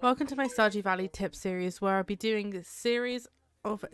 Welcome to my Stardew Valley tip series where I'll be doing a series of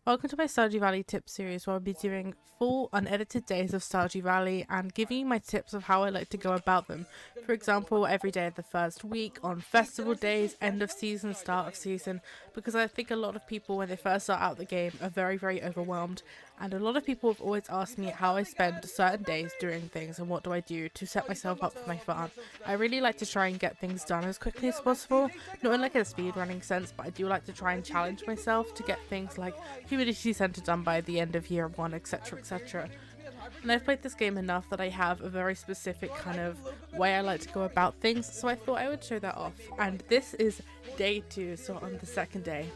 Welcome to my Stardew Valley tip series where I'll be doing full unedited days of Stardew Valley and giving you my tips of how I like to go about them. For example, every day of the first week, on festival days, end of season, start of season, because I think a lot of people when they first start out the game are very overwhelmed, and a lot of people have always asked me how I spend certain days doing things and what do I do to set myself up for my farm. I really like to try and get things done as quickly as possible, not in like a speedrunning sense, but I do like to try and challenge myself to get things like community centre done by the end of year 1, etc. And I've played this game enough that I have a very specific kind of way I like to go about things, so I thought I would show that off. And this is day 2, so on the second day.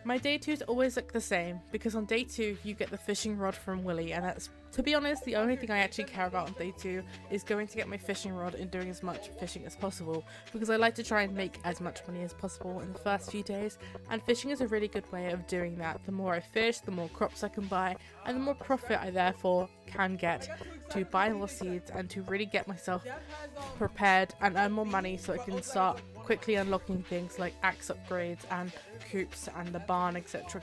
My day 2s always look the same, because on day 2 you get the fishing rod from Willy, and that's, to be honest, the only thing I actually care about on day 2 is going to get my fishing rod and doing as much fishing as possible, because I like to try and make as much money as possible in the first few days, and fishing is a really good way of doing that. The more I fish, the more crops I can buy, and the more profit I therefore can get to buy more seeds and to really get myself prepared and earn more money so I can start quickly unlocking things like axe upgrades and coops and the barn, etc.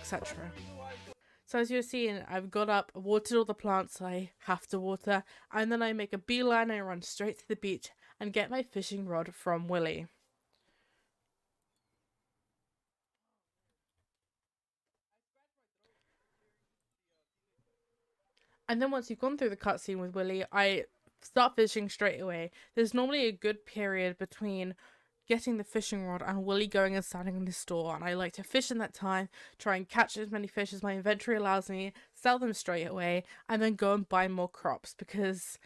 So as you're seeing, I've got up, watered all the plants I have to water, and then I make a beeline and run straight to the beach and get my fishing rod from Willy. And then once you've gone through the cutscene with Willy, I start fishing straight away. There's normally a good period between getting the fishing rod and Willy going and standing in the store, and I like to fish in that time, try and catch as many fish as my inventory allows me, sell them straight away, and then go and buy more crops because,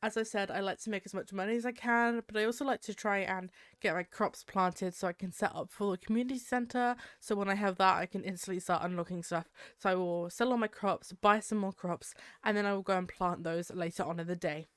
as I said, I like to make as much money as I can, but I also like to try and get my crops planted so I can set up for the community centre, so when I have that I can instantly start unlocking stuff. So I will sell all my crops, buy some more crops, and then I will go and plant those later on in the day.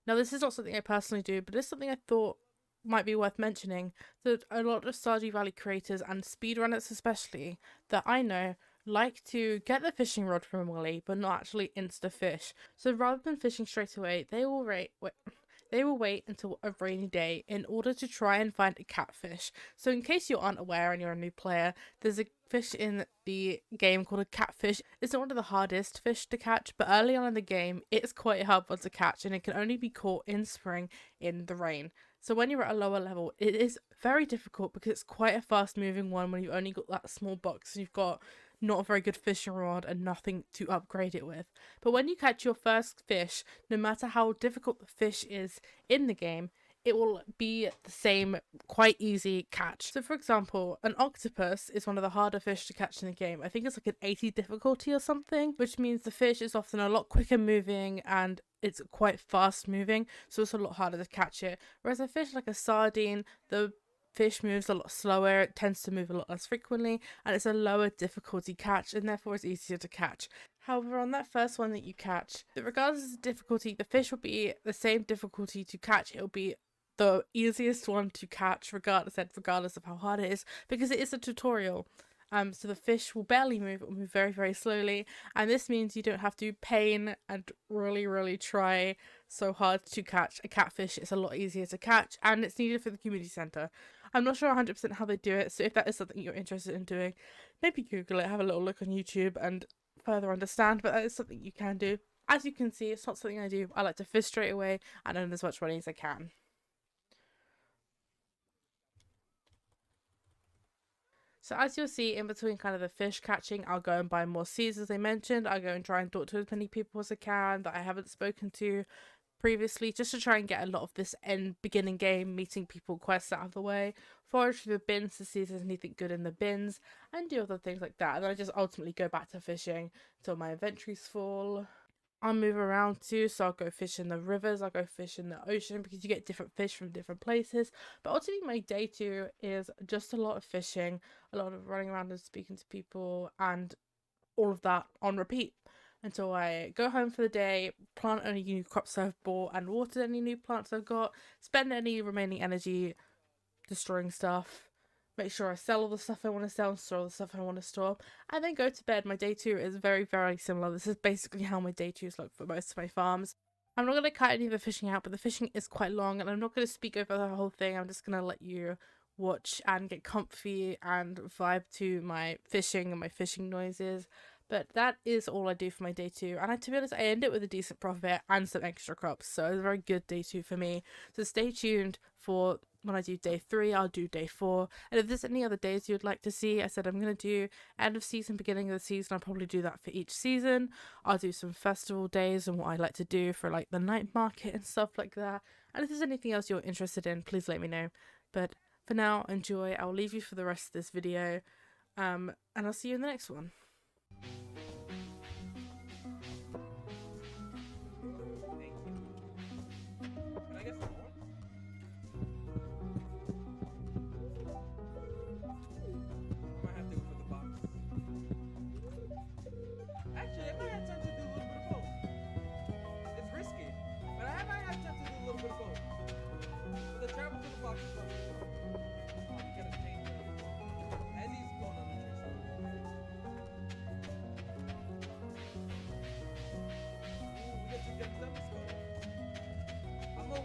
Now, this is not something I personally do, but it's something I thought might be worth mentioning, that a lot of Stardew Valley creators and speedrunners especially that I know like to get the fishing rod from Willy but not actually insta fish. So rather than fishing straight away, they will wait until a rainy day in order to try and find a catfish. So in case you aren't aware and you're a new player, there's a fish in the game called a catfish. It's not one of the hardest fish to catch, but early on in the game it's quite a hard one to catch, and it can only be caught in spring in the rain. So when you're at a lower level, it is very difficult because it's quite a fast moving one when you've only got that small box and you've got not a very good fishing rod and nothing to upgrade it with. But when you catch your first fish, no matter how difficult the fish is in the game, it will be the same quite easy catch. So for example, an octopus is one of the harder fish to catch in the game. I think it's like an 80 difficulty or something, which means the fish is often a lot quicker moving and it's quite fast moving, so it's a lot harder to catch it. Whereas a fish like a sardine, the fish moves a lot slower, it tends to move a lot less frequently, and it's a lower difficulty catch, and therefore it's easier to catch. However, on that first one that you catch, regardless of the difficulty, the fish will be the same difficulty to catch. It'll be the easiest one to catch, regardless of how hard it is, because it is a tutorial. So the fish will barely move, it will move very slowly, and this means you don't have to pain and really try so hard to catch a catfish. It's a lot easier to catch, and it's needed for the community centre. I'm not sure 100% how they do it, so if that is something you're interested in doing, maybe Google it, have a little look on YouTube and further understand, but that is something you can do. As you can see, it's not something I do. I like to fish straight away and earn as much money as I can. So as you'll see, in between kind of the fish catching, I'll go and buy more seeds, as I mentioned. I'll go and try and talk to as many people as I can that I haven't spoken to previously, just to try and get a lot of this beginning game meeting people quests out of the way, forage through the bins to see if there's anything good in the bins, and do other things like that. And then I just ultimately go back to fishing until my inventory's full. I'll move around too, so I'll go fish in the rivers, I'll go fish in the ocean, because you get different fish from different places. But ultimately my day 2 is just a lot of fishing, a lot of running around and speaking to people, and all of that on repeat until I go home for the day, plant any new crops I've bought and water any new plants I've got, spend any remaining energy destroying stuff, make sure I sell all the stuff I want to sell and store all the stuff I want to store, and then go to bed. My day 2 is very, very similar. This is basically how my day 2s look for most of my farms. I'm not going to cut any of the fishing out, but the fishing is quite long, and I'm not going to speak over the whole thing. I'm just going to let you watch and get comfy and vibe to my fishing and my fishing noises. But that is all I do for my day 2, and to be honest, I end it with a decent profit and some extra crops, so it's a very good day 2 for me. So stay tuned for when I do day 3. I'll do day 4, and if there's any other days you'd like to see, I said I'm going to do end of season, beginning of the season. I'll probably do that for each season. I'll do some festival days and what I like to do for like the night market and stuff like that. And if there's anything else you're interested in, please let me know. But for now, enjoy. I'll leave you for the rest of this video, and I'll see you in the next one.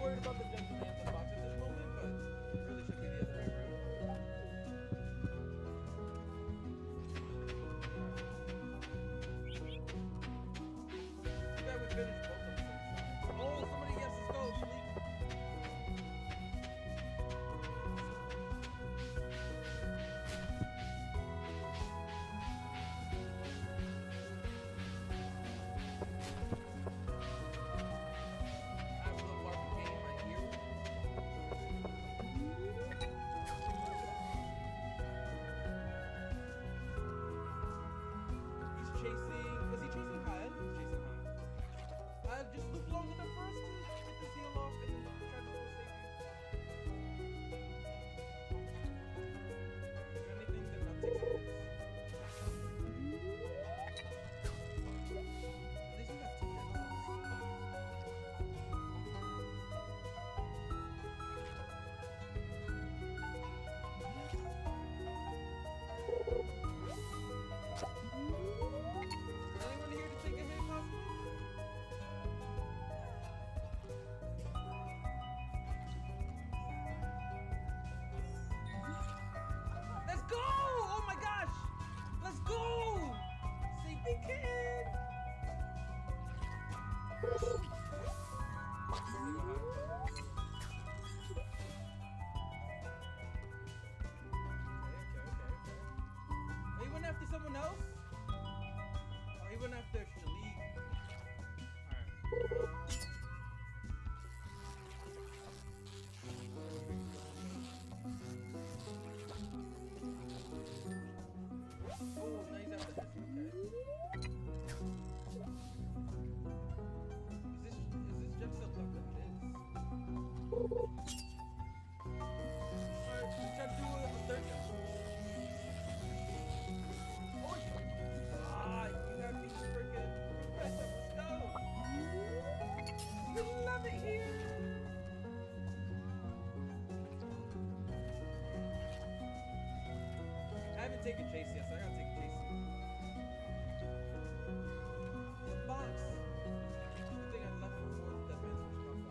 Worried about the gems and anthem box at this moment, but it really should be the other way around. Too bad we finished both of them. Oh, somebody, yes, let's go, sleep. Just look long enough for us to get the seal off and then try to go save you. Anything, then I'll take it. At least we got 2 Anyone here to take a hit, possibly? Let's go! Oh my gosh! Let's go! Safety kid! Okay. He went after someone else? Oh, he went after Shalik. Alright. Oh, now he's after this. Okay. Is this gem still tucked up? It is. Alright, let's try to do a third gem. Oh, you have me freaking impressed. Let's go. We love it here. I haven't taken Chase yet, so I gotta take Chase. The box. I think I left it before the death man switched off. No!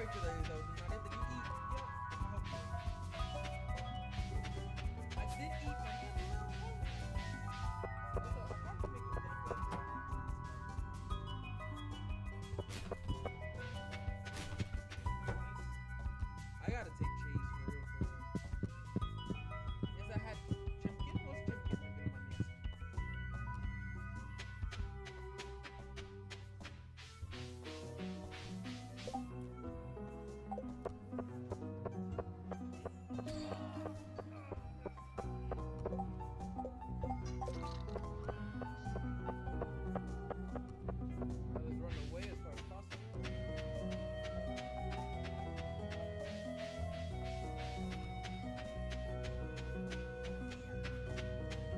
character that is though. Not that you eat. Yeah, I hope so. I did eat my so I probably make a little bit. I gotta take Chase for real, for real. Yes, I had Chimkin. What's Chimkin? If you don't mind me asking. Let's run away as far as possible.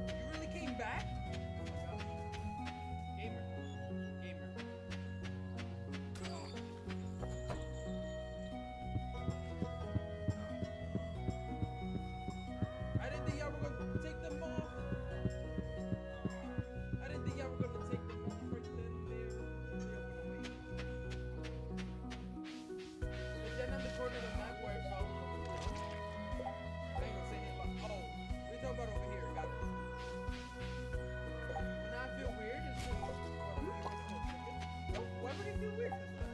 You really came back? Oh my gosh. Gamer. Gamer. I didn't think y'all were gonna take them off. I didn't think y'all were gonna take them off right then and there. Y'all gonna wait. But then on the corner of the map where I fell from the jump, I ain't gonna say it like, oh, we're talking about over here. Got it. When I feel weird, it's just what I'm doing is still chicken. No, why would it feel weird? That's that.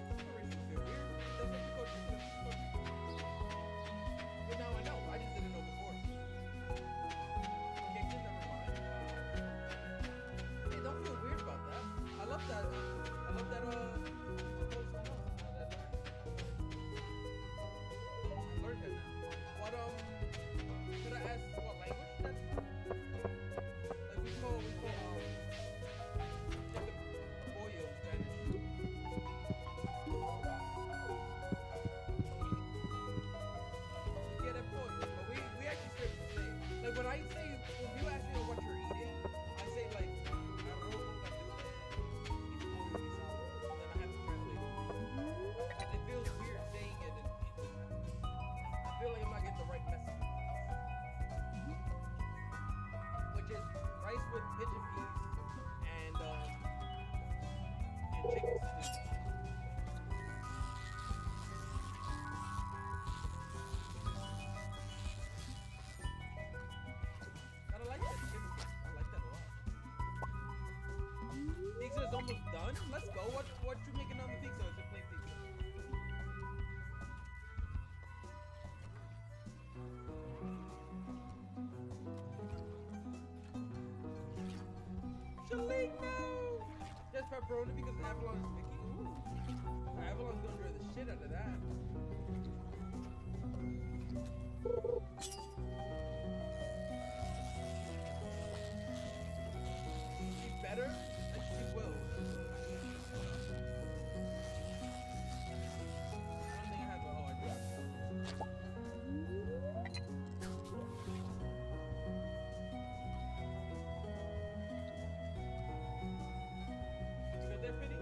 No reason to feel weird. It doesn't have to go chicken. It's just go chicken. But now I know. I just didn't know before. Okay, good, never mind. Hey, don't feel weird about that. I love that. I love that. Post on us. I learned that now. What should I ask what language that's from? Like we call check the pollo Spanish. Yeah, that pollo. But we actually straight to say. Like when I say when you ask me what you're eating, I say like arroz con gandules y pollo guisado. And then I have to translate it. And it feels weird saying it in Spanish. I feel like I'm not getting the right message. Which is rice with pigeon peas and chicken stew. And I like that chicken stew. I like that a lot. Pizza is almost done. Let's go. What you making on the pizza? Is it plain pizza? Shalik, no! Just pepperoni because Avalon is picky. Ooh. Avalon's gonna enjoy the shit out of that. She better? Like she will. I don't think I have a. Oh, I do have a. You good there, Penny?